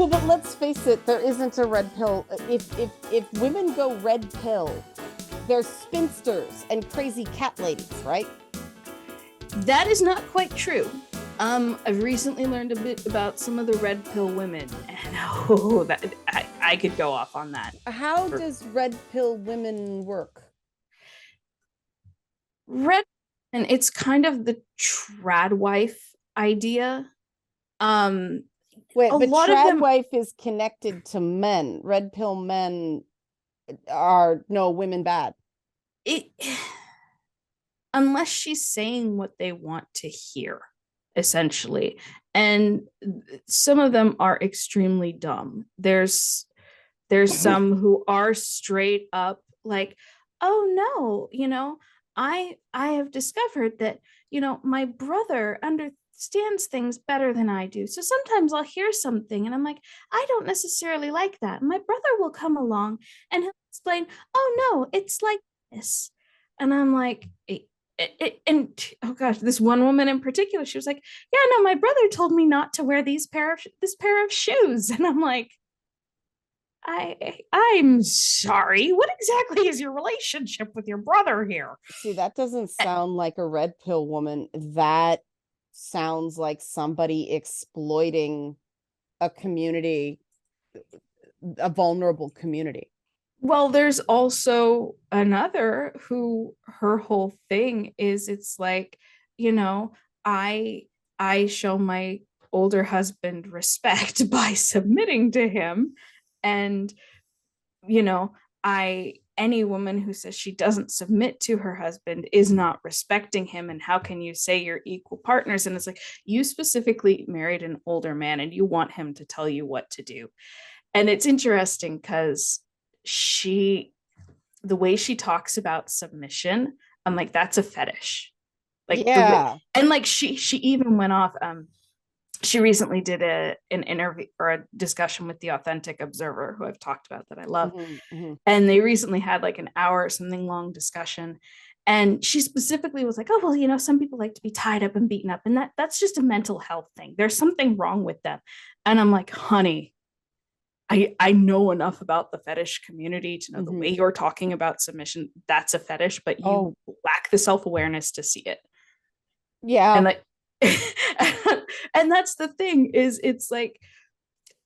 Well, but let's face it, there isn't a red pill. If women go red pill, they're spinsters and crazy cat ladies, right? That is not quite true. I've recently learned a bit about some of the red pill women, and I could go off on that. How does red pill women work? Red, and it's kind of the trad wife idea. Um, Wait, a but lot of trad them, wife is connected to men. Red pill men are no women bad. it unless she's saying what they want to hear, essentially. And some of them are extremely dumb. There's some who are straight up like, oh no, I have discovered that, my brother understands things better than I do. So sometimes I'll hear something and I'm like, I don't necessarily like that. My brother will come along and he'll explain, oh no, it's like this. And I'm like, and oh gosh, this one woman in particular, she was like, yeah, no, my brother told me not to wear this pair of shoes. And I'm like, I'm sorry. What exactly is your relationship with your brother here? See, that doesn't sound like a red pill woman. That sounds like somebody exploiting a community, a vulnerable community. Well, there's also another who her whole thing is it's like, you know, I I show my older husband respect by submitting to him, and you know, I any woman who says she doesn't submit to her husband is not respecting him. And how can you say you're equal partners? And it's like, you specifically married an older man and you want him to tell you what to do. And it's interesting because she the way she talks about submission, I'm like, that's a fetish. Like the way, Yeah. and like she even went off. She recently did an interview or a discussion with the Authentic Observer, who I've talked about that I love. Mm-hmm, mm-hmm. And they recently had like an hour or something long discussion. And she specifically was like, oh, well, some people like to be tied up and beaten up. And that's just a mental health thing. There's something wrong with them. And I'm like, honey, I know enough about the fetish community to know the way you're talking about submission, that's a fetish, but you lack the self-awareness to see it. Yeah. And like and that's the thing is it's like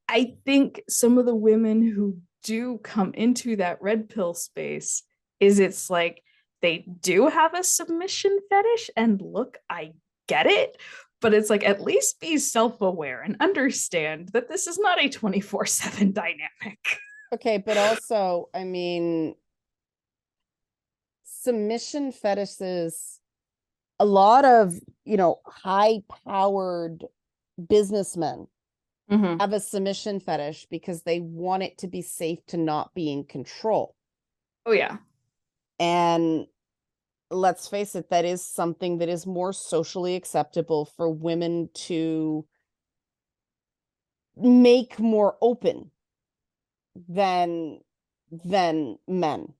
I think some of the women who do come into that red pill space is it's like they do have a submission fetish, and look, I get it, but it's like at least be self-aware and understand that this is not a 24/7 dynamic. Okay, but also, I mean, submission fetishes, a lot of, high-powered businessmen have a submission fetish because they want it to be safe to not be in control. Oh yeah. And let's face it, that is something that is more socially acceptable for women to make more open than men.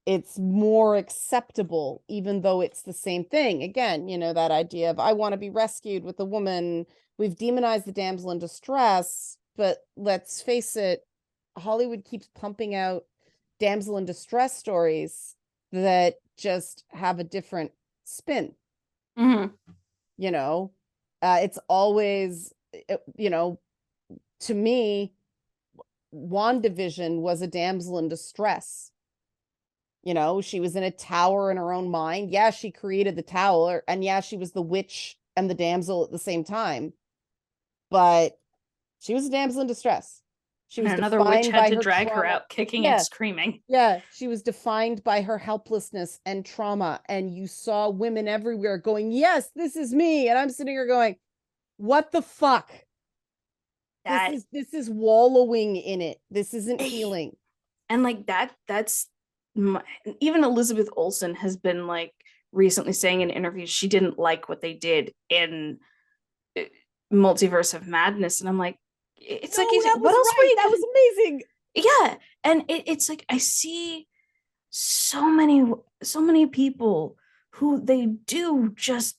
It's more acceptable, even though it's the same thing. Again, that idea of I want to be rescued with a woman. We've demonized the damsel in distress, but let's face it, Hollywood keeps pumping out damsel in distress stories that just have a different spin. It's always, to me, WandaVision was a damsel in distress. She was in a tower in her own mind. Yeah, she created the tower, and yeah, she was the witch and the damsel at the same time. But she was a damsel in distress. She was another witch had to drag trauma. her out kicking and screaming. Yeah, she was defined by her helplessness and trauma. And you saw women everywhere going, yes, this is me. And I'm sitting here going, what the fuck? This is wallowing in it. This isn't healing. And like that's even Elizabeth Olsen has been like recently saying in interviews she didn't like what they did in Multiverse of Madness, and I'm like, it's like, what else were you? That was amazing. Yeah, and it's like I see so many people who they do just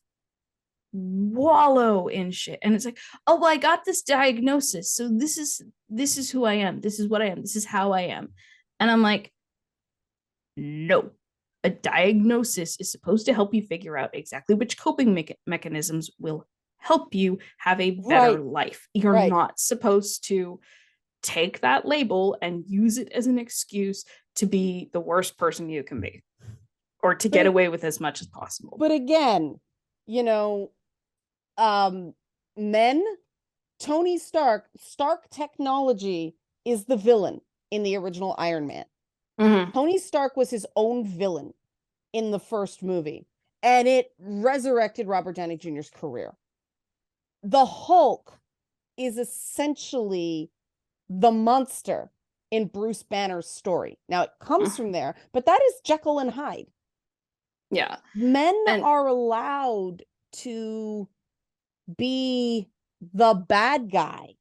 wallow in shit. And it's like, oh well, I got this diagnosis. So this is who I am. This is what I am. This is how I am. And I'm like, no. A diagnosis is supposed to help you figure out exactly which coping mechanisms will help you have a better Right, life. You're right. not supposed to take that label and use it as an excuse to be the worst person you can be or to But get away with as much as possible. but again, you know, um, men, Tony Stark technology is the villain in the original Iron Man. Mm-hmm. Tony Stark was his own villain in the first movie, and it resurrected Robert Downey Jr.'s career. The Hulk is essentially the monster in Bruce Banner's story. Now it comes from there, but that is Jekyll and Hyde. Yeah. Men And are allowed to be the bad guy.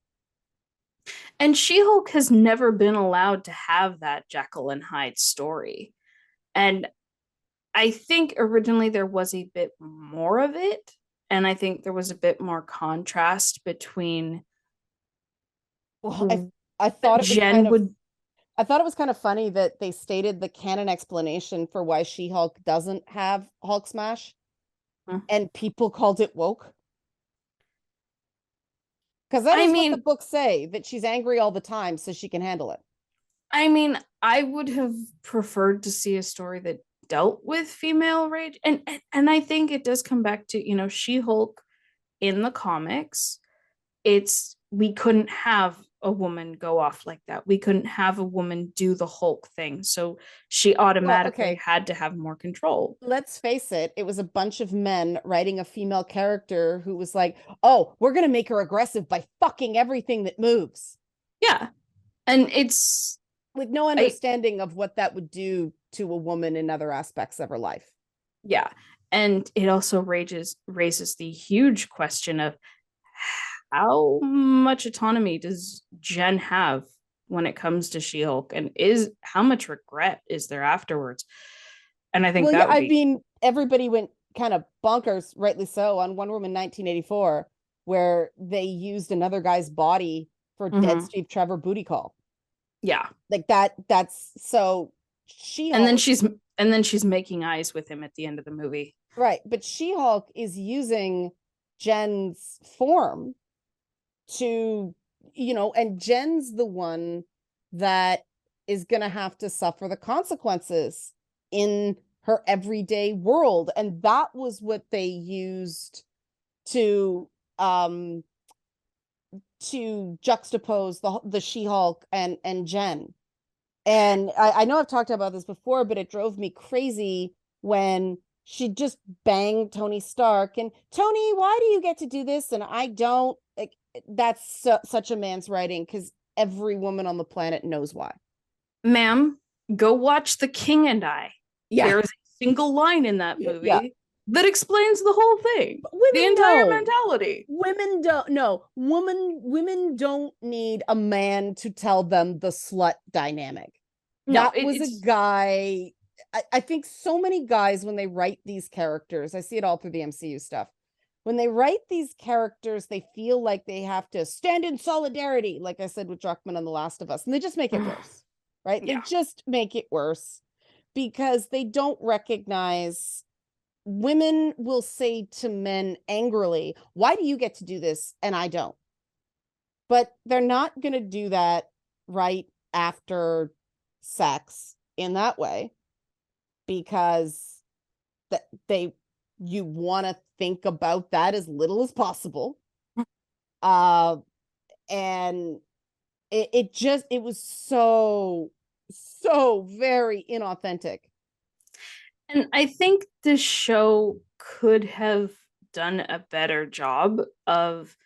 and She-Hulk has never been allowed to have that Jekyll and Hyde story. And I think originally there was a bit more of it. And I think there was a bit more contrast between Well, what I thought it was kind Jen of would. I thought it was kind of funny that they stated the canon explanation for why She-Hulk doesn't have Hulk smash, and people called it woke. Because that I is what the mean, books say, that she's angry all the time so she can handle it. I would have preferred to see a story that dealt with female rage, and I think it does come back to She-Hulk in the comics. It's we couldn't have a woman go off like that. We couldn't have a woman do the Hulk thing, so she Well, automatically okay, had to have more control. let's face it, it was a bunch of men writing a female character who was like, oh, we're going to make her aggressive by fucking everything that moves, Yeah, and it's with no I understanding of what that would do to a woman in other aspects of her life. yeah, and it also raises the huge question of how much autonomy does Jen have when it comes to She-Hulk, and is how much regret is there afterwards? And I think Well, yeah, that would I be. mean, everybody went kind of bonkers, rightly so, on Wonder Woman 1984, where they used another guy's body for Dead Mhm. Steve Trevor booty call. Yeah, Like that's so and then She-Hulk, she's making eyes with him at the end of the movie. right? But She-Hulk is using Jen's form to, and Jen's the one that is going to have to suffer the consequences in her everyday world. And that was what they used to um juxtapose the She-Hulk and Jen. And I know I've talked about this before, but it drove me crazy when she just banged Tony Stark and Tony, why do you get to do this and I don't? Like, that's such a man's writing, because every woman on the planet knows why. Ma'am, go watch The King and I. Yeah, There is a single line in that yeah. movie that explains the whole thing, But the women entire know. mentality. Women don't no women don't need a man to tell them the slut dynamic. No, That was a guy. I think so many guys, when they write these characters, I see it all through the MCU stuff. When they write these characters, they feel like they have to stand in solidarity, like I said with Druckmann on The Last of Us, and they just make it worse, right? They yeah. just make it worse because they don't recognize. Women will say to men angrily, why do you get to do this and I don't? But they're not going to do that right after sex in that way, because that you want to think about that as little as possible. Uh and it was so very inauthentic. And I think this show could have done a better job of,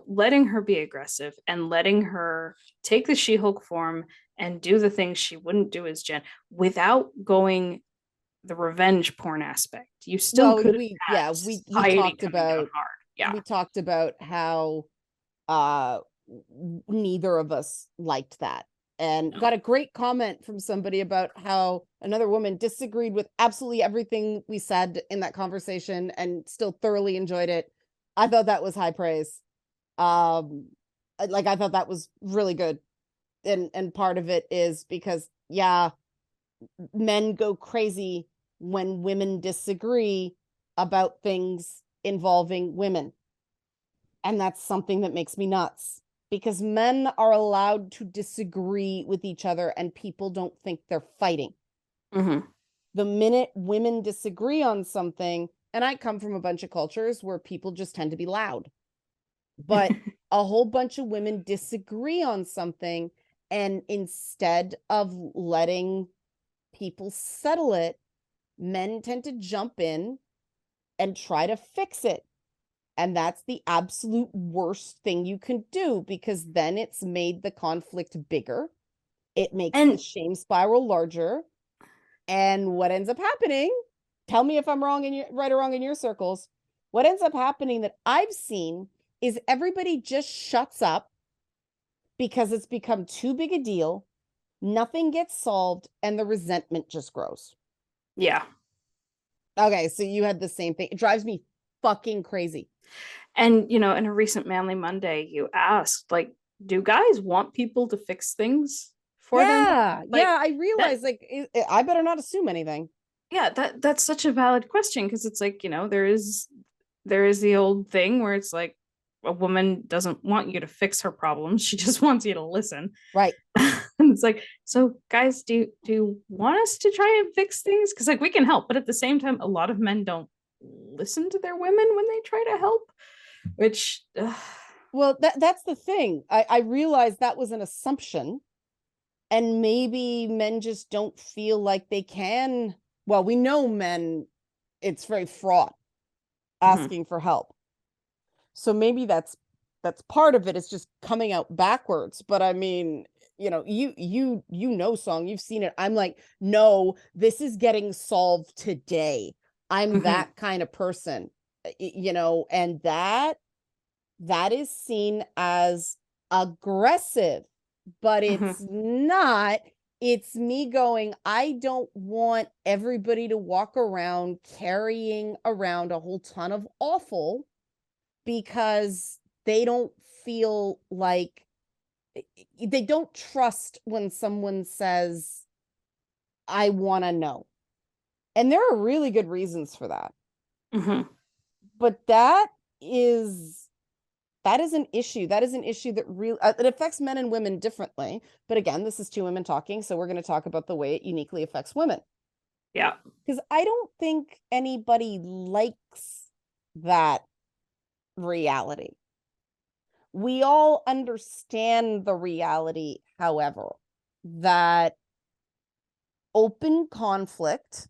letting her be aggressive and letting her take the She-Hulk form and do the things she wouldn't do as Jen without going the revenge porn aspect. You still Well, could have we had yeah, we society talked coming down about hard. Yeah. how uh neither of us liked that. and got a great comment from somebody about how another woman disagreed with absolutely everything we said in that conversation and still thoroughly enjoyed it. I thought that was high praise. Like I thought that was really good. And part of it is because, yeah, men go crazy when women disagree about things involving women. And that's something that makes me nuts because men are allowed to disagree with each other and people don't think they're fighting. Mm-hmm. The minute women disagree on something, and I come from a bunch of cultures where people just tend to be loud, but a whole bunch of women disagree on something, and instead of letting people settle it, men tend to jump in and try to fix it. And that's the absolute worst thing you can do because then it's made the conflict bigger. It makes the And shame spiral larger. And what ends up happening, tell me if I'm wrong in your right or wrong in your circles. What ends up happening that I've seen is everybody just shuts up because it's become too big a deal. Nothing gets solved and the resentment just grows. yeah. Okay, so you had the same thing. It drives me fucking crazy. And, in a recent Manly Monday, you asked, like, do guys want people to fix things for them? Yeah, Like, yeah, I that, realize like I better not assume anything. yeah, that's such a valid question because it's like, there is the old thing where it's like a woman doesn't want you to fix her problems. She just wants you to listen. Right. And it's like, so guys, do you want us to try and fix things? Because like we can help, but at the same time, a lot of men don't listen to their women when they try to help, which Well, that's the thing. I realized that was an assumption, and maybe men just don't feel like they can. Well, we know men, it's very fraught mhm, asking for help. So maybe that's part of it. It's just coming out backwards. But I mean, you know song, you've seen it. I'm like, no, this is getting solved today. I'm mhm, that kind of person. And that is seen as aggressive, but mhm, it's not. It's me going, I don't want everybody to walk around carrying around a whole ton of awful because they don't feel like they don't trust when someone says, I want to know. And there are really good reasons for that. mhm. But is that is an issue. That is an issue that really it affects men and women differently. But again, this is two women talking, so we're going to talk about the way it uniquely affects women. Yeah. Because I don't think anybody likes that reality. We all understand the reality, however, that open conflict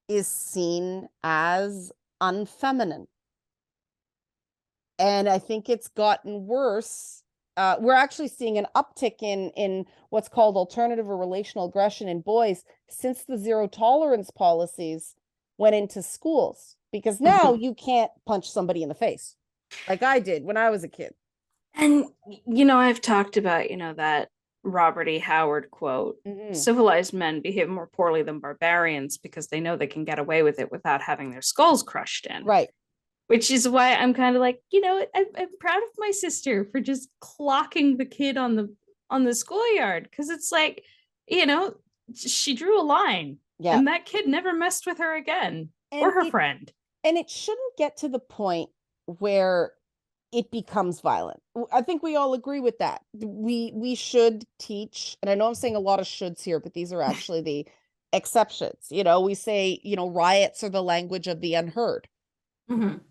is seen as unfeminine. And I think it's gotten worse. We're actually seeing an uptick in what's called alternative or relational aggression in boys since the zero tolerance policies went into schools, because now Mhm. you can't punch somebody in the face like I did when I was a kid. And I've talked about, that Robert E. Howard quote, Mm-hmm. civilized men behave more poorly than barbarians because they know they can get away with it without having their skulls crushed in. Right. Which is why I'm kind of like, I'm proud of my sister for just clocking the kid on the schoolyard because it's like, you know, she drew a line Yeah. and that kid never messed with her again or And her it friend. and it shouldn't get to the point where it becomes violent. I think we all agree with that. We should teach, and I know I'm saying a lot of shoulds here, but these are actually the exceptions. We say, riots are the language of the unheard. Mhm.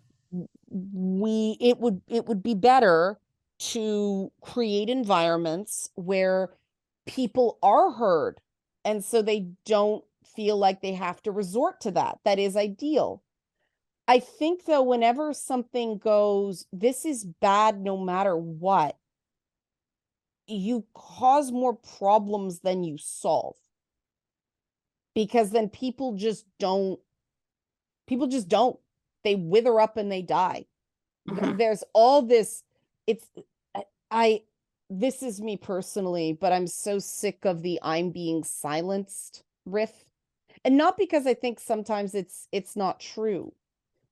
It would be better to create environments where people are heard, and so they don't feel like they have to resort to that. That is ideal. I think though, whenever something goes, this is bad no matter what, you cause more problems than you solve, because then people just don't, they wither up and they die. Mhm. There's all this, it's, I, this is me personally, but I'm so sick of the I'm being silenced riff. And not because I think sometimes it's not true,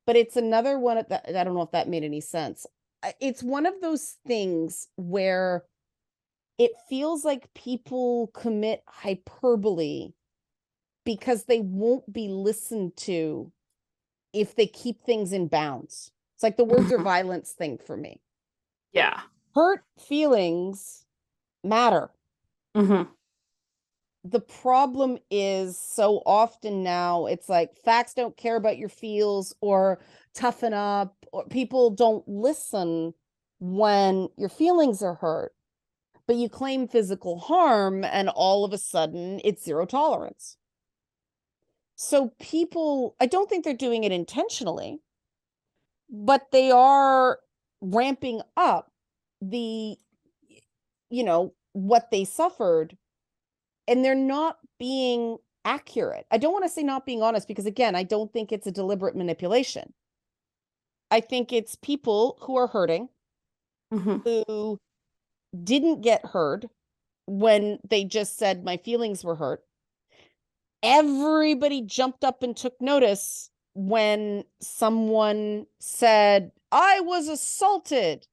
but it's another one that I don't know if that made any sense. It's one of those things where it feels like people commit hyperbole because they won't be listened to if they keep things in bounds. It's like the words are Mhm. violence thing for me. Yeah. Hurt feelings matter. Hmm. The problem is so often now it's like facts don't care about your feels, or toughen up, or people don't listen when your feelings are hurt, but you claim physical harm and all of a sudden it's zero tolerance. So people, I don't think they're doing it intentionally, but they are ramping up the, what they suffered, and they're not being accurate. I don't want to say not being honest, because again, I don't think it's a deliberate manipulation. I think it's people who are hurting, Hmm. who didn't get heard when they just said my feelings were hurt. Everybody jumped up and took notice when someone said, I was assaulted.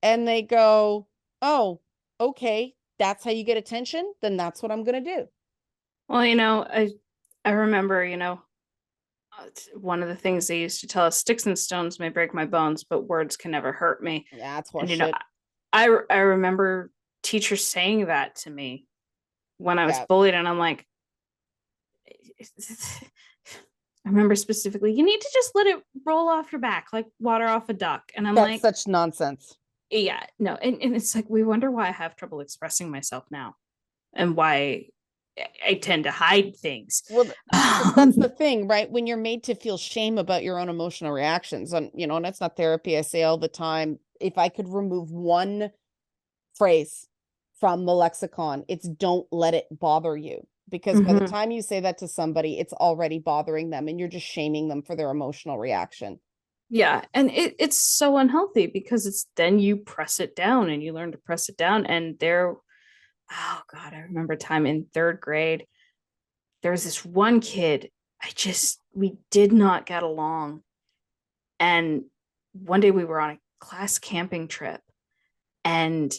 And they go, oh, okay, that's how you get attention? Then that's what I'm going to do. Well, I remember, one of the things they used to tell us, sticks and stones may break my bones, but words can never hurt me. Yeah, that's And horseshit. I remember teachers saying that to me when I was Yeah, bullied, and I'm like, I remember specifically, you need to just let it roll off your back like water off a duck. And I'm that's like, such nonsense. yeah, no. And it's like, we wonder why I have trouble expressing myself now, and why I tend to hide things. Well, because that's the thing, right? When you're made to feel shame about your own emotional reactions, and that's not therapy. I say all the time, if I could remove one phrase from the lexicon, it's don't let it bother you. Because by the Mhm. time you say that to somebody, it's already bothering them and you're just shaming them for their emotional reaction. Yeah, and it's so unhealthy because it's then you press it down and you learn to press it down. And oh God, I remember a time in third grade, there was this one kid, we did not get along. And one day we were on a class camping trip, and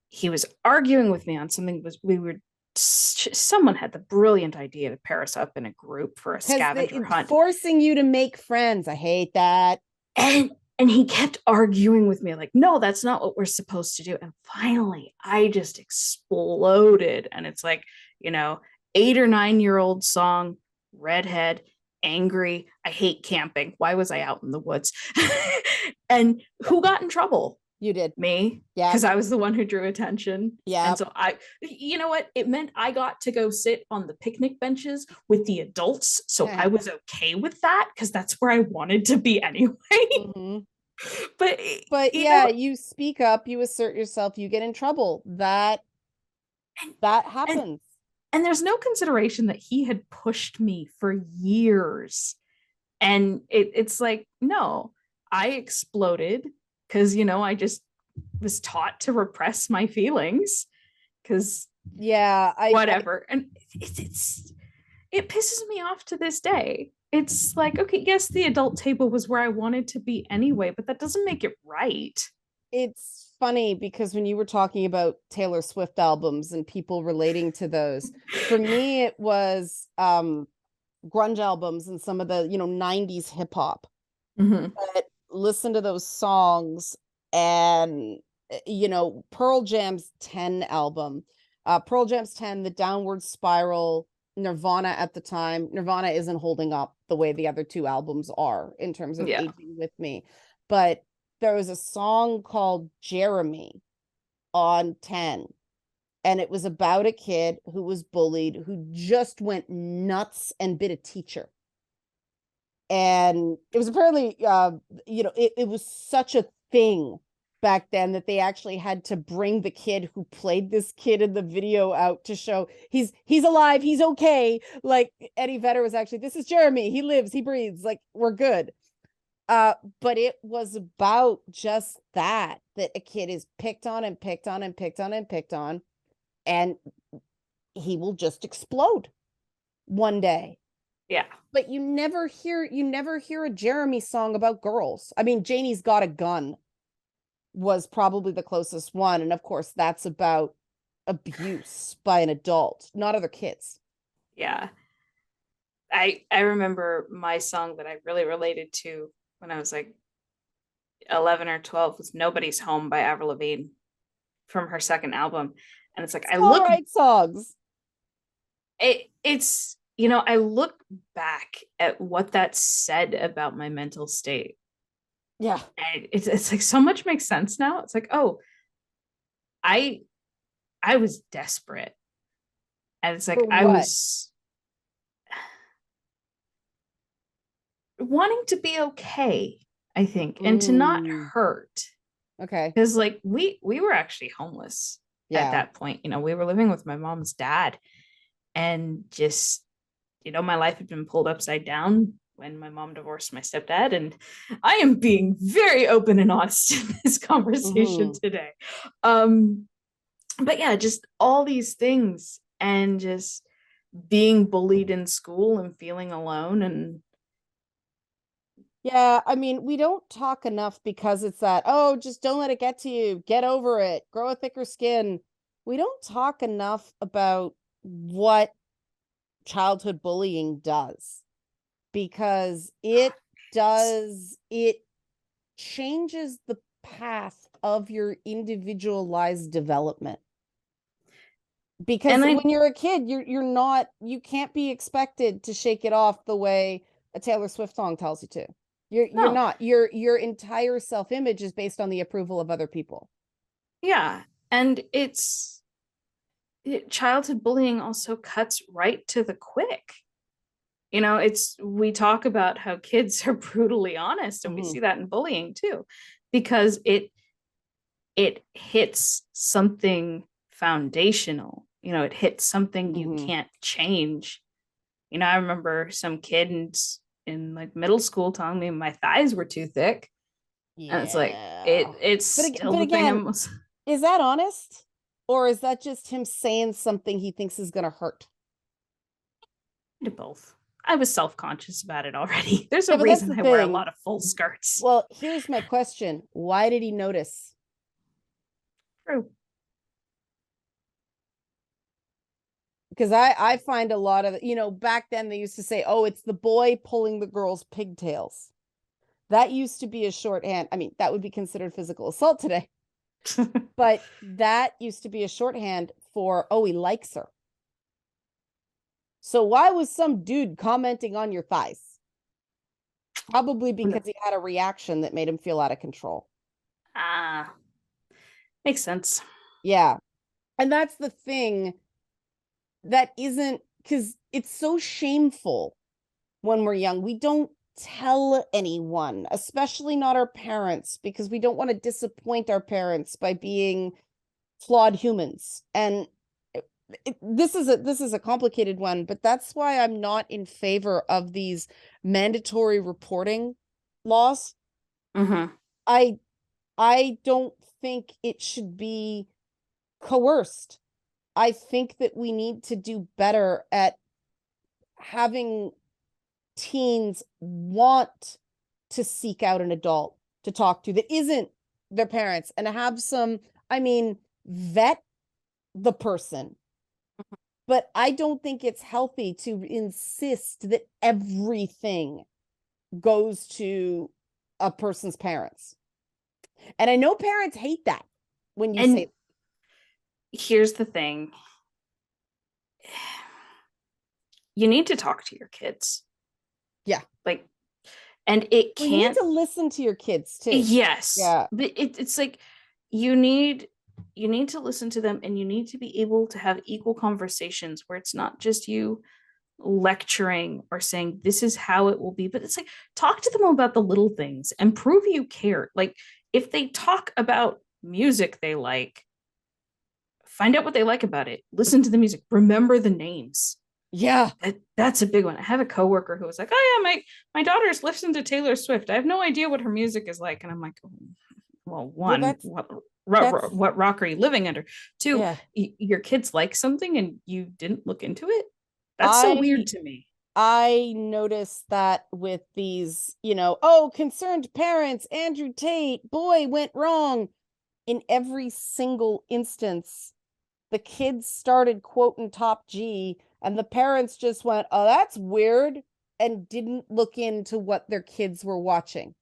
he was arguing with me on something. Was we were Someone had the brilliant idea to pair us up in a group for a Because scavenger it's hunt. forcing you to make friends. I hate that. And he kept arguing with me like, no, that's not what we're supposed to do. And finally I just exploded, and it's like, you know 8 or 9 year old song, redhead, angry, I hate camping, why was I out in the woods? And Yep, who got in trouble? you did. Me, Yep, because I was the one who drew attention. And yep. so you know what? It meant I got to go sit on the picnic benches with the adults. So I was okay with that because that's where I wanted to be anyway. Hmm. But, But you yeah, know, you speak up, you assert yourself, you get in trouble. That and, that and, happens. and there's no consideration that he had pushed me for years. And it's like, no, I exploded because, I just was taught to repress my feelings because Yeah, I whatever. And it pisses me off to this day. It's like, okay, yes, the adult table was where I wanted to be anyway, but that doesn't make it right. it's funny because when you were talking about Taylor Swift albums and people relating to those, for me it was grunge albums and some of the, 90s hip hop. Mm-hmm. But listen to those songs, and Pearl Jam's 10 album, Pearl Jam's 10, The Downward Spiral, Nirvana at the time. Nirvana isn't holding up the way the other two albums are in terms of Yeah. aging with me, but there was a song called Jeremy on 10, and it was about a kid who was bullied, who just went nuts and bit a teacher. And it was apparently it was such a thing back then that they actually had to bring the kid who played this kid in the video out to show he's alive, he's okay. Like Eddie Vedder was actually, this is Jeremy, he lives, he breathes, like we're good. But it was about just that a kid is picked on and picked on and picked on and picked on, and he will just explode one day. Yeah. But you never hear a Jeremy song about girls. I mean, Janie's Got a Gun was probably the closest one, and of course that's about abuse by an adult, not other kids. Yeah. I remember my song that I really related to when I was like 11 or 12 was Nobody's Home by Avril Lavigne from her second album. And it's like It's I all look right songs. it's I look back at what that said about my mental state. Yeah. And it's like so much makes sense now. It's like, oh, I I was desperate. And it's For like I what? was wanting to be okay, I think, and to not Mm, hurt. okay. Because like we were actually homeless at Yeah. that point. We were living with my mom's dad, and just my life had been pulled upside down when my mom divorced my stepdad. And I am being very open and honest in this conversation Hmm. today. um but yeah, just all these things, and just being bullied in school and feeling alone. And Yeah, I mean, we don't talk enough because it's that, oh, just don't let it get to you. Get over it. Grow a thicker skin. We don't talk enough about what childhood bullying does, because it changes the path of your individualized development. Because and when I you're a kid, you can't be expected to shake it off the way a Taylor Swift song tells you to. You're No. not. Your entire self-image is based on the approval of other people. Yeah. And childhood bullying also cuts right to the quick. It's we talk about how kids are brutally honest, and we Hmm. see that in bullying too, because it hits something foundational. It hits something you Hmm. can't change. I remember some kid in like middle school telling me my thighs were too thick, and it's like Yeah. it's But still but the thing again, I'm most is that honest? Or is that just him saying something he thinks is gonna hurt? to both. I was self-conscious about it already. There's a Yeah, but that's reason the I wear a thing. lot of full skirts. Well, here's my question. Why did he notice? True. Because I find a lot of, back then they used to say, oh, it's the boy pulling the girl's pigtails. That used to be a shorthand. I mean, that would be considered physical assault today, but that used to be a shorthand for, oh, he likes her. So why was some dude commenting on your thighs? Probably because he had a reaction that made him feel out of control. Ah, makes sense. Yeah. And that's the thing that isn't, because it's so shameful when we're young. We don't tell anyone, especially not our parents, because we don't want to disappoint our parents by being flawed humans. And this is a complicated one, but that's why I'm not in favor of these mandatory reporting laws. Mm-hmm. I I don't think it should be coerced. I think that we need to do better at having teens want to seek out an adult to talk to that isn't their parents, and have some, I mean, vet the person. But I don't think it's healthy to insist that everything goes to a person's parents. And I know parents hate that when you And say, here's the thing. You need to talk to your kids. yeah, Like, and it well, you need can't. to listen to your kids too. Yes, Yeah. but it's like you need you need to listen to them, and you need to be able to have equal conversations where it's not just you lecturing or saying this is how it will be, but it's like talk to them about the little things and prove you care. Like if they talk about music they like, find out what they like about it, listen to the music, remember the names. Yeah. That's a big one. I have a coworker who was like, "Oh yeah, my daughter's listened to Taylor Swift. I have no idea what her music is like." And I'm like, "Well, Well, one, that's what rock are you living under? Two, yeah. your kids like something and you didn't look into it. That's so weird I to me." I noticed that with these, oh, concerned parents, Andrew Tate, boy, went wrong. In every single instance, the kids started quoting Top G, and the parents just went, oh, that's weird, and didn't look into what their kids were watching.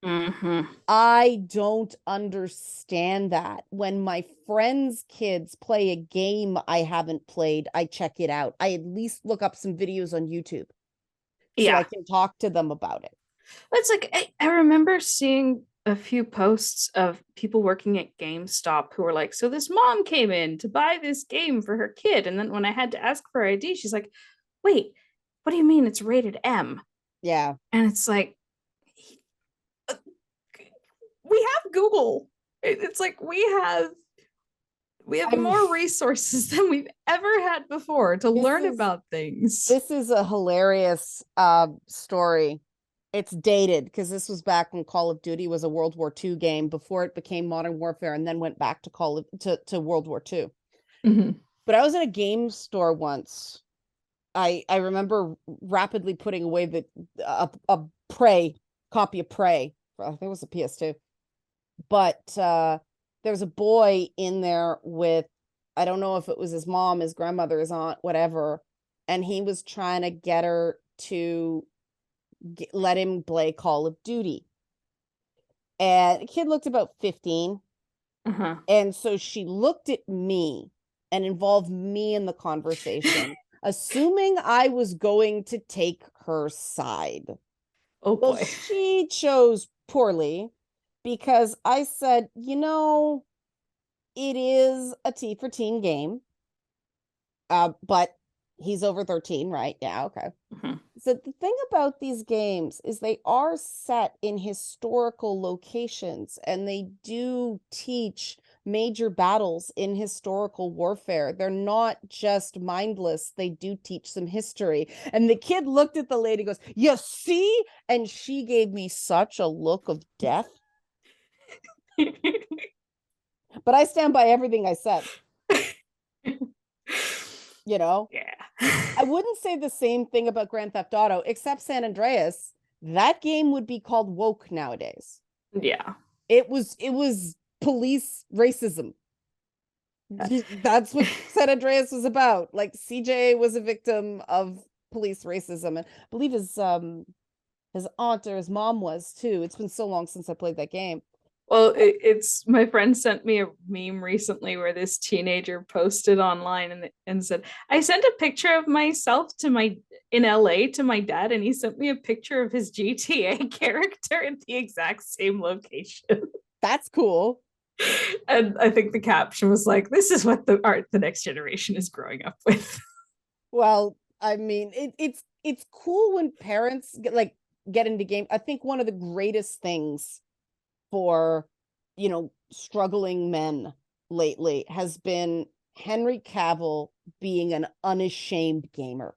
Mm-hmm. I don't understand that. When my friends' kids play a game I haven't played, I check it out. I at least look up some videos on YouTube so I Yeah, can talk to them about it. it's like I remember seeing a few posts of people working at GameStop who were like, "So this mom came in to buy this game for her kid, and then when I had to ask for ID, she's like, wait, what do you mean it's rated M?" Yeah. And it's like, we have Google. It's like we have I'm more resources than we've ever had before to this learn is about things. this is a hilarious story. It's dated because this was back when Call of Duty was a World War II game before it became Modern Warfare and then went back to World War II. Mhm. But I was in a game store once. I remember rapidly putting away a Prey copy of Prey. I think it was a PS2. But there was a boy in there with, I don't know if it was his mom, his grandmother, his aunt, whatever, and he was trying to get her to let him play Call of Duty. And the kid looked about 15. Uh-huh. And so she looked at me and involved me in the conversation, assuming I was going to take her side. Oh Well, boy. she chose poorly because I said, it is a T for teen game. But he's over 13, right? Yeah, okay. Mhm. So the thing about these games is they are set in historical locations and they do teach major battles in historical warfare. They're not just mindless, they do teach some history. And the kid looked at the lady, goes, "You see?" And she gave me such a look of death. But I stand by everything I said, you know? Yeah. I wouldn't say the same thing about Grand Theft Auto, except San Andreas. That game would be called woke nowadays. Yeah. It was police racism. That's what San Andreas was about. Like CJ was a victim of police racism, and I believe his aunt or his mom was too. It's been so long since I played that game. Well, it's my friend sent me a meme recently where this teenager posted online and said, "I sent a picture of myself to my in LA to my dad, and he sent me a picture of his GTA character in the exact same location." That's cool. And I think the caption was like, "This is what the next generation is growing up with." Well, I mean, it's cool when parents get into game. I think one of the greatest things for, struggling men lately has been Henry Cavill being an unashamed gamer.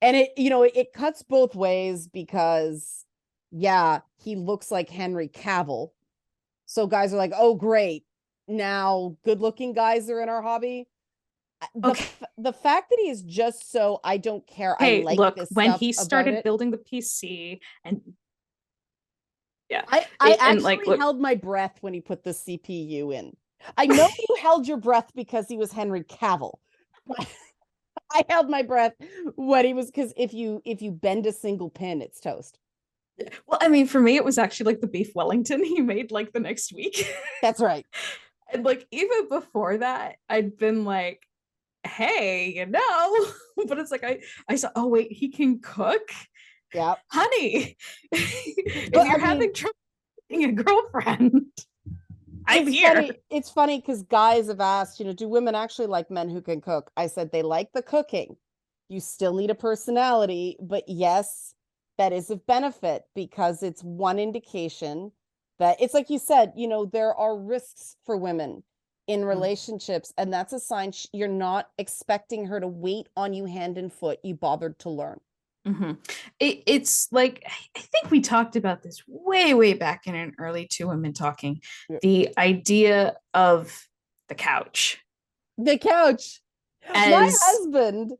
And it cuts both ways because yeah, he looks like Henry Cavill. So guys are like, "Oh, great. Now good-looking guys are in our hobby." The Okay. the fact that he is just so I don't care, I Hey, like look, this when stuff he about started it. building the PC and yeah, I and like actually look, held my breath when he put the CPU in. I know you held your breath because he was Henry Cavill. But I held my breath when he was, because if you bend a single pin, it's toast. well, I mean, for me, it was actually like the beef Wellington he made like the next week. That's right. And like even before that, I'd been like, hey, but it's like I saw, oh wait, he can cook, Yeah. honey. If But I you're mean, having trouble getting a girlfriend, I'm it's here. funny. It's funny because guys have asked, do women actually like men who can cook? I said they like the cooking. You still need a personality, but yes, that is of benefit because it's one indication that it's like you said, there are risks for women. in relationships, and that's a sign you're not expecting her to wait on you hand and foot. You bothered to learn. Mm-hmm. It's like, I think we talked about this way back in an early Two Women Talking. The idea of the couch. The couch. My As husband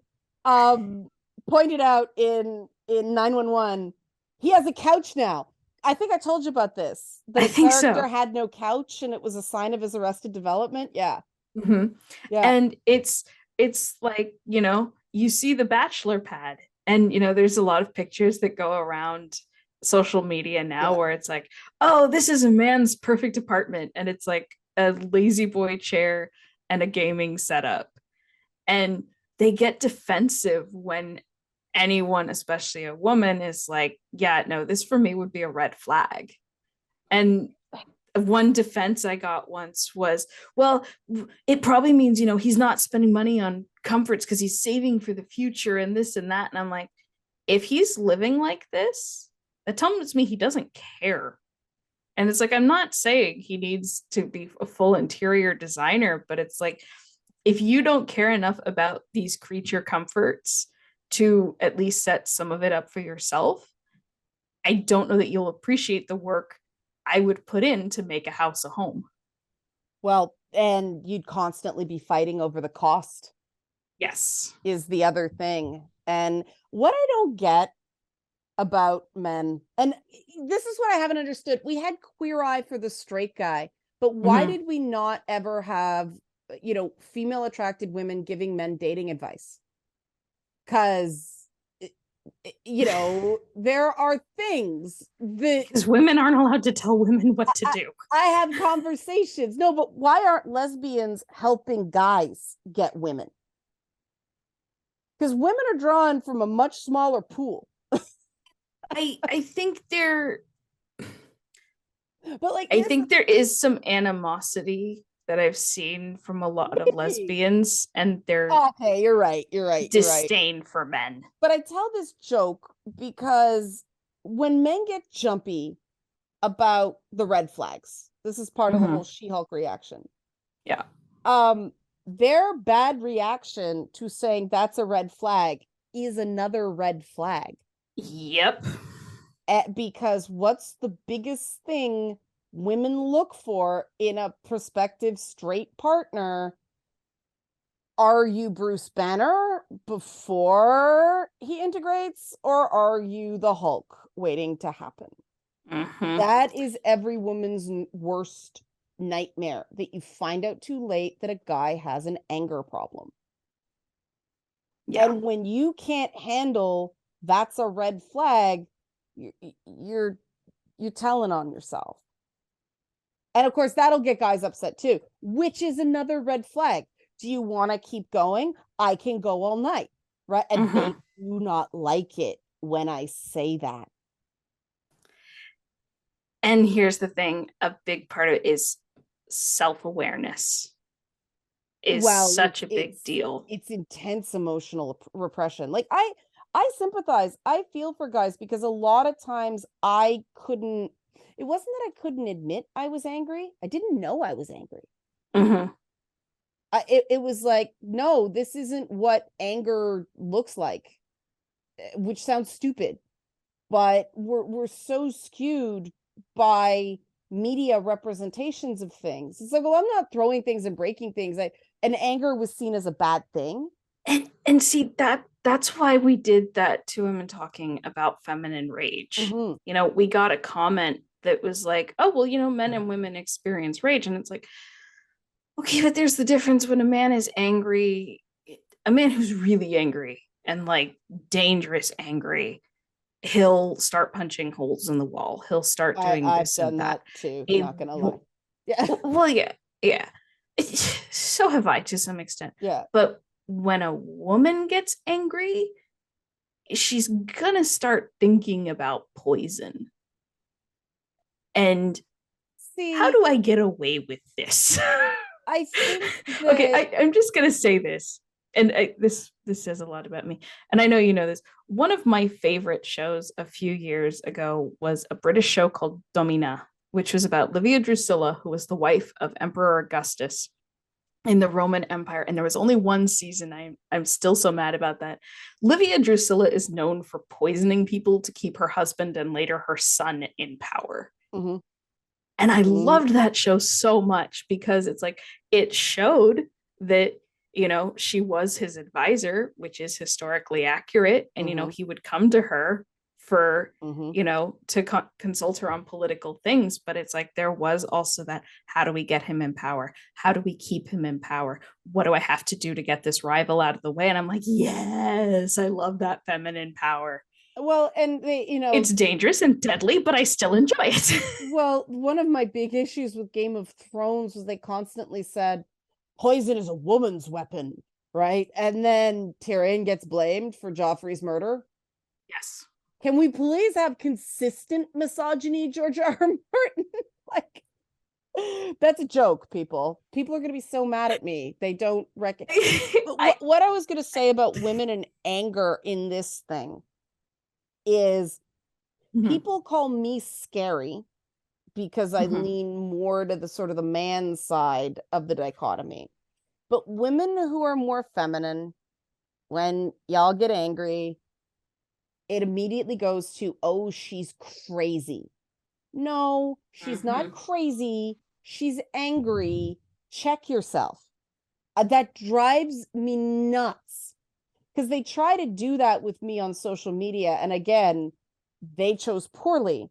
pointed out in 911, he has a couch now. I think I told you about this. That I a think character so. had no couch and it was a sign of his arrested development. Yeah. Mm-hmm. Yeah. And it's like, you see the Bachelor pad, and there's a lot of pictures that go around social media now Yeah. where it's like, oh, this is a man's perfect apartment, and it's like a lazy boy chair and a gaming setup. And they get defensive when anyone, especially a woman, is like, yeah, no, this for me would be a red flag. And one defense I got once was, well, it probably means, he's not spending money on comforts because he's saving for the future and this and that. And I'm like, if he's living like this, that tells me he doesn't care. And it's like, I'm not saying he needs to be a full interior designer, but it's like, if you don't care enough about these creature comforts to at least set some of it up for yourself, I don't know that you'll appreciate the work I would put in to make a house a home. Well, and you'd constantly be fighting over the cost. Yes. Is the other thing. And what I don't get about men, and this is what I haven't understood. We had Queer Eye for the straight guy, but why Mhm. did we not ever have, female attracted women giving men dating advice? Because there are things that Because women aren't allowed to tell women what to do. I have conversations. No, but why aren't lesbians helping guys get women? Because women are drawn from a much smaller pool. I think there But like, I think there is some animosity that I've seen from a lot of lesbians and their okay, you're right. You're right. You're right. disdain for men. But I tell this joke because when men get jumpy about the red flags, this is part of the whole She-Hulk reaction. Yeah. Their bad reaction to saying that's a red flag is another red flag. Yep. Because what's the biggest thing women look for in a prospective straight partner? Are you Bruce Banner before he integrates, or are you the Hulk waiting to happen? That is every woman's worst nightmare, that you find out too late that a guy has an anger problem. Yeah. And when you can't handle that's a red flag, you're telling on yourself. And of course, that'll get guys upset too, which is another red flag. Do you want to keep going? I can go all night, right? And they do not like it when I say that. And here's the thing, a big part of it is self-awareness is such a big deal. It's intense emotional repression. Like I sympathize. I feel for guys because a lot of times it wasn't that I couldn't admit I was angry. I didn't know I was angry. It was like, no, this isn't what anger looks like, which sounds stupid, but we're so skewed by media representations of things. It's like, well, I'm not throwing things and breaking things. And anger was seen as a bad thing. And see, that's why we did that Two Women Talking about feminine rage. We got a comment that was like, oh, well, men and women experience rage. And it's like, okay, but there's the difference when a man is angry, a man who's really angry and like dangerous angry, he'll start punching holes in the wall. He'll start doing this and that too. Not gonna lie. Yeah. Well, yeah. So have I to some extent. Yeah. But when a woman gets angry, she's gonna start thinking about poison. And how do I get away with this? I think okay, I'm just gonna say this, and this says a lot about me, and I know you know this. One of my favorite shows a few years ago was a British show called Domina, which was about Livia Drusilla, who was the wife of Emperor Augustus, in the Roman Empire, and there was only one season. I'm still so mad about that. Livia Drusilla is known for poisoning people to keep her husband and later her son in power. Mm-hmm. And I Mm-hmm. loved that show so much because it's like it showed that, she was his advisor, which is historically accurate. And, Mm-hmm. he would come to her for, Mm-hmm. to consult her on political things. But it's like there was also that, how do we get him in power? How do we keep him in power? What do I have to do to get this rival out of the way? And I'm like, yes, I love that feminine power. Well, and It's dangerous and deadly, but I still enjoy it. well, one of my big issues with Game of Thrones was they constantly said poison is a woman's weapon, right? And then Tyrion gets blamed for Joffrey's murder. Yes. Can we please have consistent misogyny, George R. R. Martin? Like, that's a joke, people. People are going to be so mad at me. They don't reckon. What I was going to say about women and anger in this thing is people call me scary because I lean more to the sort of the man side of the dichotomy. But women who are more feminine, when y'all get angry, it immediately goes to, oh, she's crazy. No, she's not crazy. She's angry. Check yourself. That drives me nuts because they try to do that with me on social media. And again, they chose poorly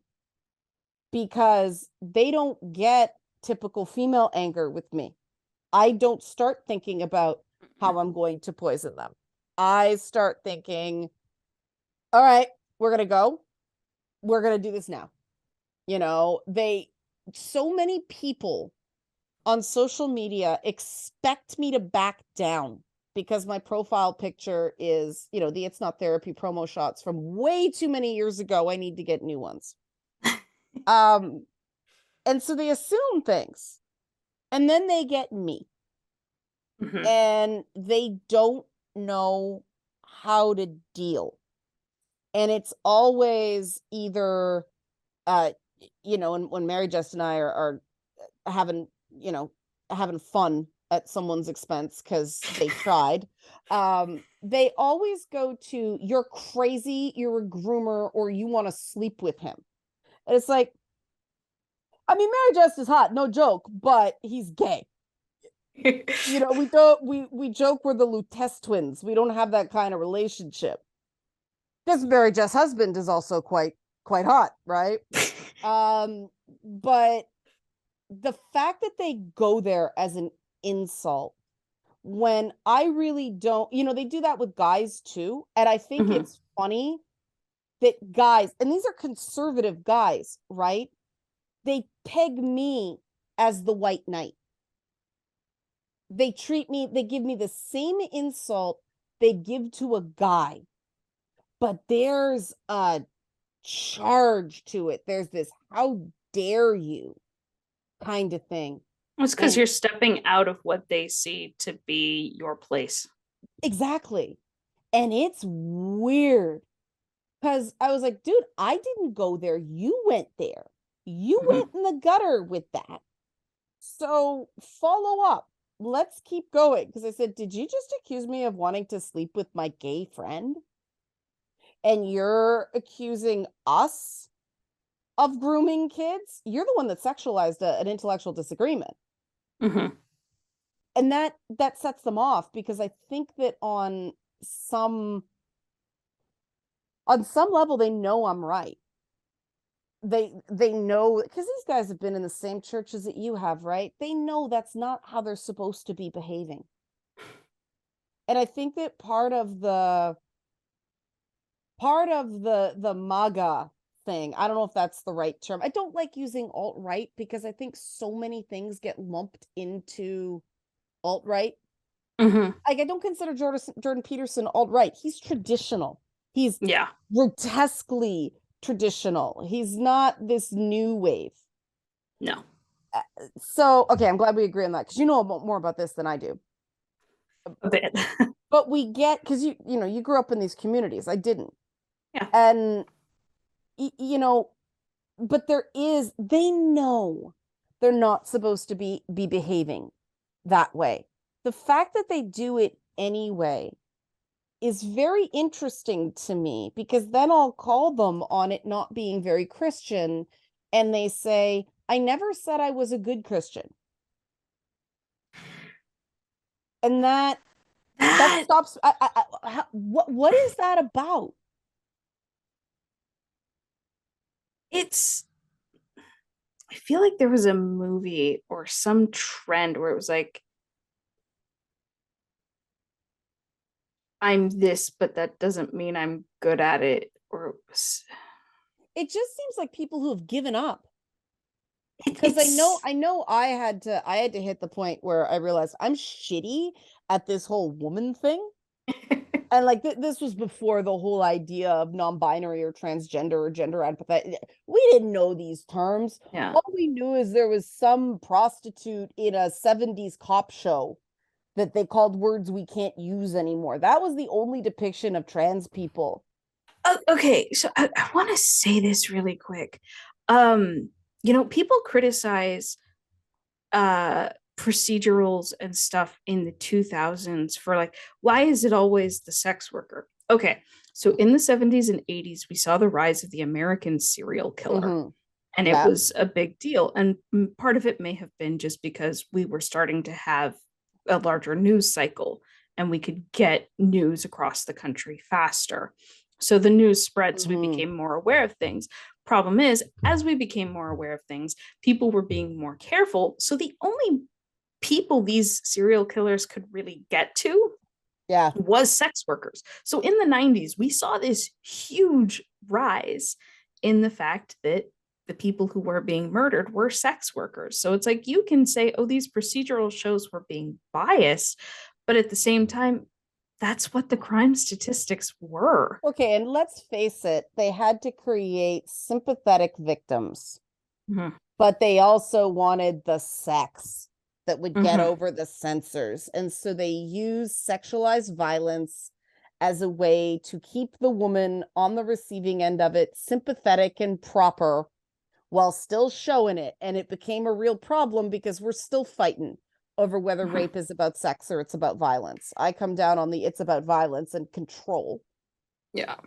because they don't get typical female anger with me. I don't start thinking about how I'm going to poison them. I start thinking, all right, we're going to go. We're going to do this now. So many people on social media expect me to back down because my profile picture is, the It's Not Therapy promo shots from way too many years ago. I need to get new ones. And so they assume things and then they get me and they don't know how to deal. And it's always either, when Mary Jess and I are having, having fun at someone's expense because they tried, they always go to, you're crazy, you're a groomer, or you want to sleep with him. And it's like, I mean, Mary Jess is hot, no joke, but he's gay. We joke we're the Lutece twins. We don't have that kind of relationship. This Mary Jess husband is also quite hot, right? But the fact that they go there as an insult when I really don't, they do that with guys too. And I think it's funny that guys, and these are conservative guys, right? They peg me as the white knight. They give me the same insult they give to a guy, but there's a charge to it. There's this, how dare you kind of thing. It's because you're stepping out of what they see to be your place. Exactly. And it's weird because I was like, dude, I didn't go there. You went there. You went in the gutter with that. So follow up. Let's keep going. Because I said, did you just accuse me of wanting to sleep with my gay friend? And you're accusing us of grooming kids? You're the one that sexualized an intellectual disagreement. And that sets them off because I think that on some level they know I'm right. They know, because these guys have been in the same churches that you have, right? They know that's not how they're supposed to be behaving. And I think that part of the MAGA thing, I don't know if that's the right term. I don't like using alt-right because I think so many things get lumped into alt-right. Like, I don't consider Jordan Peterson alt-right. He's traditional. He's grotesquely traditional. He's not this new wave. No. So, okay, I'm glad we agree on that because you know more about this than I do. A bit. But we get, because you grew up in these communities. I didn't. Yeah. And but they know they're not supposed to be behaving that way. the fact that they do it anyway is very interesting to me, because then I'll call them on it not being very Christian, and they say, I never said I was a good Christian. And that That stops. What is that about? it's I feel like there was a movie or some trend where it was like, I'm this, but that doesn't mean I'm good at it. Or It just seems like people who have given up. Because it's I know I had to hit the point where I realized I'm shitty at this whole woman thing. And like this was before the whole idea of non-binary or transgender or gender empathetic. We didn't know these terms. yeah. All we knew is there was some prostitute in a 70s cop show that they called words we can't use anymore. That was the only depiction of trans people. Okay, so I want to say this really quick. People criticize uh procedurals and stuff in the 2000s for like, why is it always the sex worker? Okay, so in the 70s and 80s we saw the rise of the American serial killer, Mm-hmm. and it Yeah. was a big deal, and part of it may have been just because we were starting to have a larger news cycle and we could get news across the country faster, so the news spread, so we Mm-hmm. became more aware of things. Problem is, as we became more aware of things, people were being more careful, so the only people these serial killers could really get to Yeah. was sex workers. So in the 90s, we saw this huge rise in the fact that the people who were being murdered were sex workers. So it's like you can say, oh, these procedural shows were being biased, but at the same time, that's what the crime statistics were. Okay, and let's face it, they had to create sympathetic victims, Mm-hmm. but they also wanted the sex that would get Mm-hmm. over the censors. And so they use sexualized violence as a way to keep the woman on the receiving end of it sympathetic and proper while still showing it. And it became a real problem because we're still fighting over whether Mm-hmm. rape is about sex or it's about violence. I come down on the it's about violence and control. Yeah.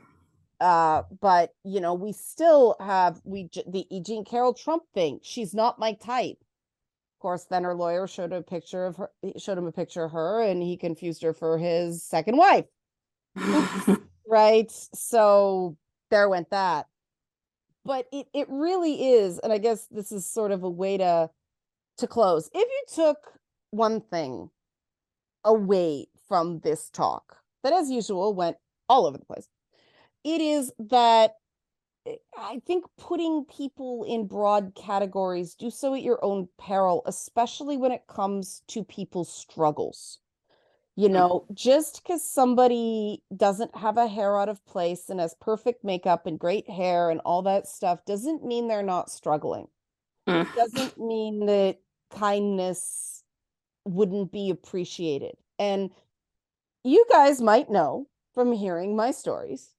But you know, we still have the Jean Carroll Trump thing. She's not my type. Of course, then her lawyer showed a picture of her, showed him a picture of her, and he confused her for his second wife. Oops, right? So there went that. But it really is, and I guess this is sort of a way to close. If you took one thing away from this talk that, as usual, went all over the place, it is that I think putting people in broad categories, do so at your own peril, especially when it comes to people's struggles. You know, just because somebody doesn't have a hair out of place and has perfect makeup and great hair and all that stuff doesn't mean they're not struggling. It doesn't mean that kindness wouldn't be appreciated. And you guys might know from hearing my stories,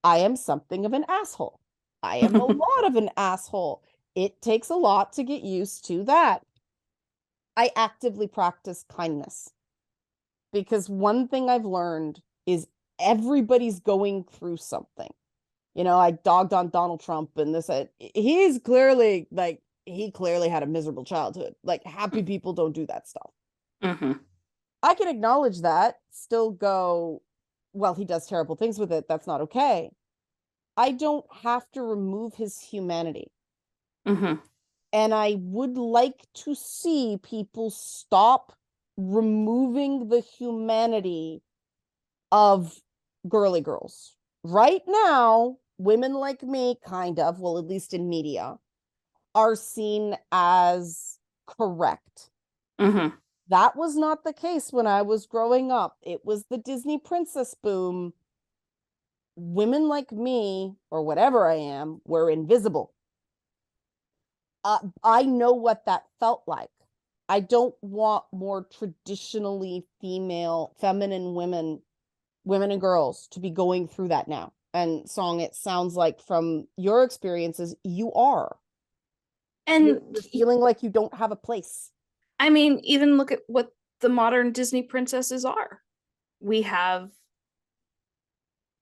I am something of an asshole. I am a lot of an asshole. It takes a lot to get used to that. I actively practice kindness because one thing I've learned is everybody's going through something. You know, I dogged on Donald Trump and this, he's clearly like, he clearly had a miserable childhood. Like, happy people don't do that stuff. Mm-hmm. I can acknowledge that, still go, well, he does terrible things with it. That's not okay. I don't have to remove his humanity. Mm-hmm. And I would like to see people stop removing the humanity of girly girls. Right now, women like me, kind of, well, at least in media, are seen as correct. Mm-hmm. That was not the case when I was growing up. It was the Disney princess boom. Women like me, or whatever I am, were invisible. I know what that felt like. I don't want more traditionally feminine women and girls to be going through that now. And Song, it sounds like from your experiences, you are. And You're feeling like you don't have a place. I mean, even look at what the modern Disney princesses are. We have,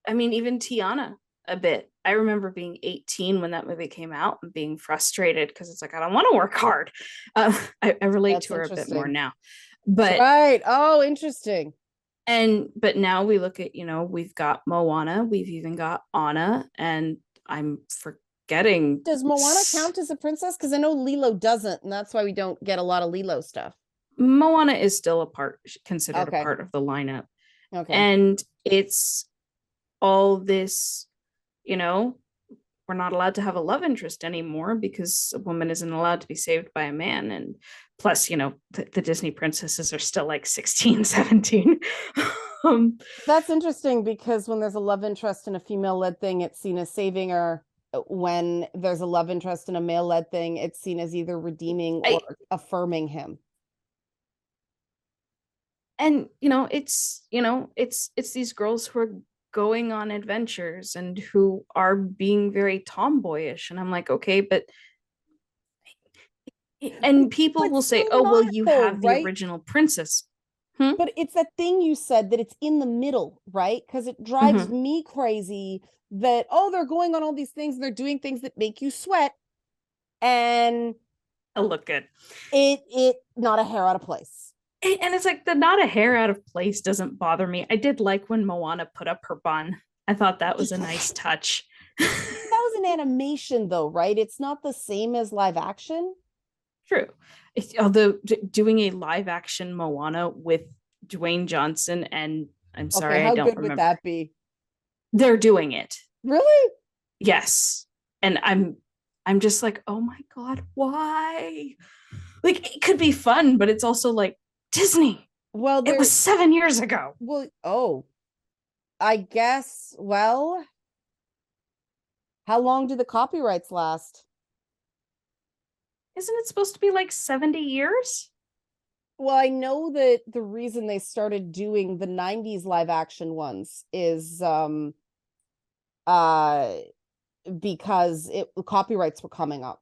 I mean, even Tiana a bit. I remember being 18 when that movie came out and being frustrated because it's like, I don't want to work hard. I relate That's to her a bit more interesting. now. But Right. Oh, interesting. but now we look at, we've got Moana, we've even got Anna, and I'm forgetting. Does Moana count as a princess? Because I know Lilo doesn't, and that's why we don't get a lot of Lilo stuff. Moana is still considered a Okay. part of the lineup. Okay. And it's all this, you know, we're not allowed to have a love interest anymore because a woman isn't allowed to be saved by a man. And plus, the Disney princesses are still like 16, 17. That's interesting because when there's a love interest in a female-led thing, it's seen as saving her. When there's a love interest in a male-led thing, it's seen as either redeeming or affirming him. And it's these girls who are going on adventures and who are being very tomboyish, and I'm like, okay, but and people But will say, still oh well, not you though, have the right? original princess. Hmm? But it's that thing you said that it's in the middle, right? Because it drives Mm-hmm. me crazy that, oh, they're going on all these things and they're doing things that make you sweat, and It'll look good. it not a hair out of place. And it's like the not a hair out of place doesn't bother me. I did like when Moana put up her bun. I thought that was a nice touch. That was an animation though, right? It's not the same as live action. True. Although doing a live action Moana with Dwayne Johnson and I'm Okay, sorry, I how don't good would remember. that be? They're doing it. Really? Yes. And I'm just like, "Oh my god, why?" Like it could be fun, but it's also like Disney. Well, It was 7 years ago. oh, I guess, well, how long do the copyrights last? Isn't it supposed to be like 70 years? Well, I know that the reason they started doing the 90s live action ones is uh because copyrights were coming up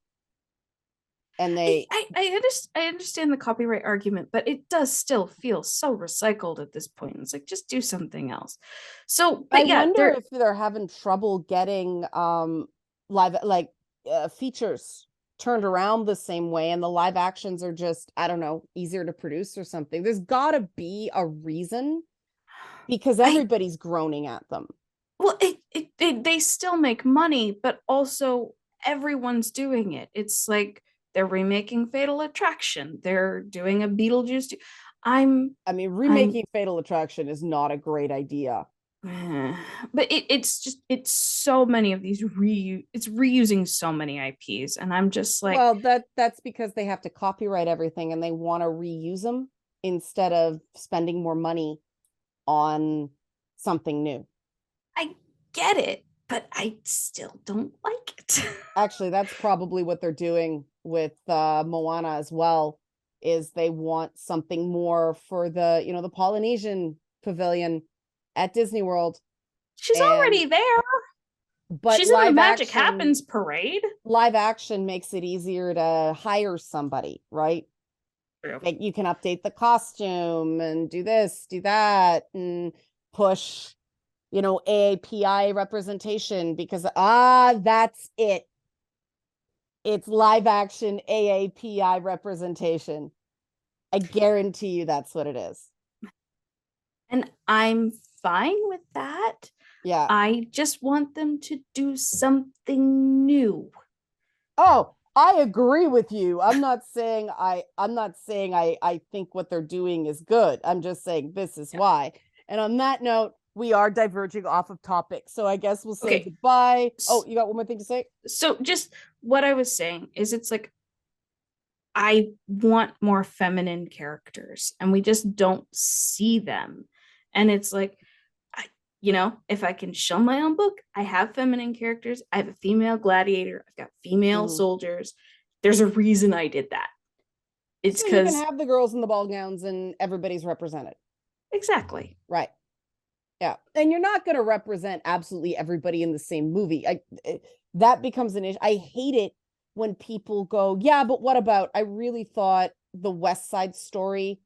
and they I understand the copyright argument, but it does still feel so recycled at this point. It's like just do something else. So, I but yeah, wonder if they're having trouble getting live like features turned around the same way and the live actions are just, I don't know, easier to produce or something. There's got to be a reason because I everybody's groaning at them. well, they still make money, but also everyone's doing it. It's like they're remaking Fatal Attraction. They're doing a Beetlejuice. I mean, I'm remaking Fatal Attraction is not a great idea. but it's so many of these it's reusing so many IPs, and I'm just like, Well, that's because they have to copyright everything and they want to reuse them instead of spending more money on something new. I get it, but I still don't like it. Actually, that's probably what they're doing with Moana as well, is they want something more for the Polynesian pavilion at Disney World. She's And already there. but She's in the Magic Happens parade. live action makes it easier to hire somebody, right? True. Like you can update the costume and do this, do that, and push, AAPI representation because that's it. It's live action AAPI representation. I guarantee you that's what it is. And I'm fine with that. Yeah. I just want them to do something new. Oh, I agree with you. I'm not saying I think what they're doing is good. I'm just saying this is why. And on that note, we are diverging off of topic. So I guess we'll say goodbye. Oh, you got one more thing to say? So just what I was saying is it's like I want more feminine characters and we just don't see them. And it's like, if I can show my own book, I have feminine characters. I have a female gladiator. I've got female soldiers. There's a reason I did that. It's so you can because have the girls in the ball gowns and everybody's represented. exactly. Right. Yeah. And you're not going to represent absolutely everybody in the same movie. That becomes an issue. I hate it when people go, yeah, but what about, I really thought the West Side Story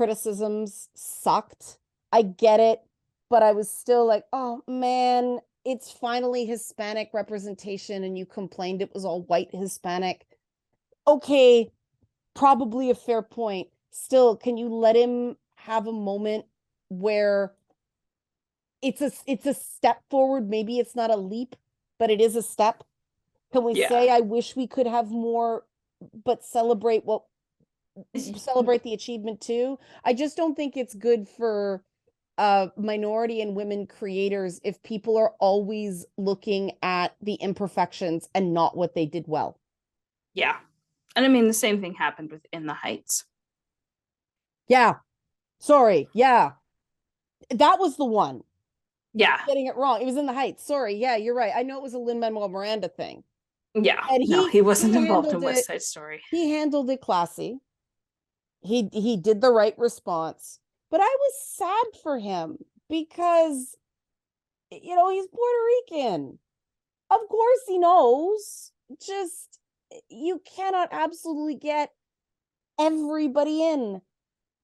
criticisms sucked. I get it, but I was still like, oh man, it's finally Hispanic representation, and you complained it was all white Hispanic. Okay, probably a fair point. Still, can you let him have a moment where it's a step forward? Maybe it's not a leap, but it is a step. Can we say I wish we could have more, but celebrate the achievement too? I just don't think it's good for minority and women creators if people are always looking at the imperfections and not what they did well. Yeah. And I mean, the same thing happened with In the Heights. Yeah. Sorry. Yeah. That was the one. Yeah. Getting it wrong. It was In the Heights. Sorry. Yeah, you're right. I know it was a Lin-Manuel Miranda thing. Yeah. And No, he wasn't he involved in handled West it. Side Story. He handled it classy. He did the right response. But I was sad for him because he's Puerto Rican. Of course he knows. Just you cannot absolutely get everybody in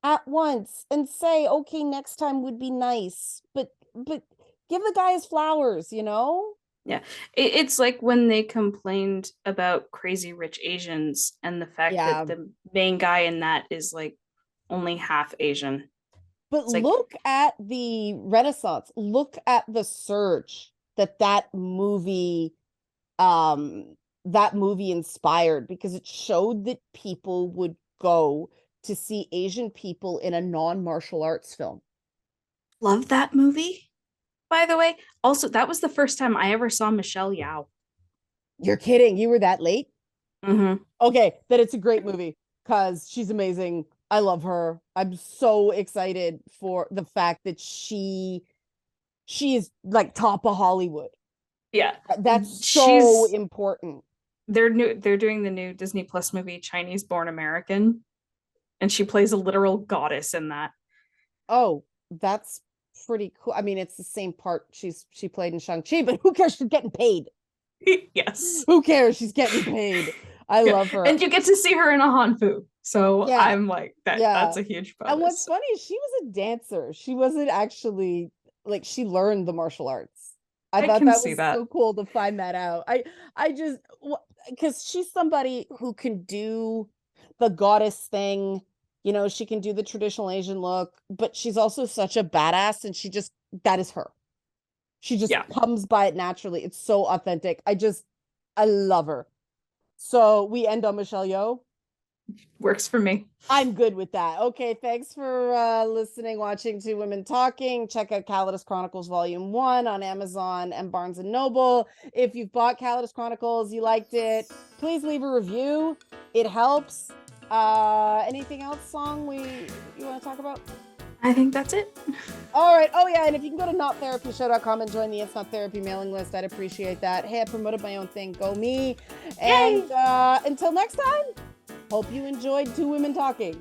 at once and say, okay, next time would be nice. But give the guy his flowers, Yeah. It's like when they complained about Crazy Rich Asians and the fact Yeah. that the main guy in that is like only half Asian. But It's like, look at the Renaissance. Look at the surge that movie inspired, because it showed that people would go to see Asian people in a non-martial arts film. love that movie, by the way. Also, that was the first time I ever saw Michelle Yeoh. You're kidding. You were that late? Mm-hmm. Okay, then it's a great movie because she's amazing. I love her. I'm so excited for the fact that she is like top of Hollywood. Yeah. That's so She's important. they're doing the new Disney Plus movie Chinese Born American, and she plays a literal goddess in that. Oh, that's pretty cool. I mean, it's the same part she played in Shang-Chi, but who cares? She's getting paid. Yes. Who cares? She's getting paid. I Yeah. love her. And you get to see her in a hanfu. So Yeah. I'm like, Yeah. that's a huge bonus. And what's funny is she was a dancer. She wasn't actually like, she learned the martial arts. I thought can that see was that. so cool to find that out. I just, because she's somebody who can do the goddess thing. She can do the traditional Asian look, but she's also such a badass, and that is her. She just comes by it naturally. It's so authentic. I love her. So we end on Michelle Yeoh. Works for me. I'm good with that. Okay, thanks for listening, watching Two Women Talking. Check out Calidus Chronicles Volume 1 on Amazon and Barnes & Noble. If you've bought Calidus Chronicles, you liked it, please leave a review. It helps. Anything else, Song, you want to talk about? I think that's it. All right. Oh, yeah, and if you can go to nottherapyshow.com and join the It's Not Therapy mailing list, I'd appreciate that. Hey, I promoted my own thing. Go me. And until next time, hope you enjoyed Two Women Talking.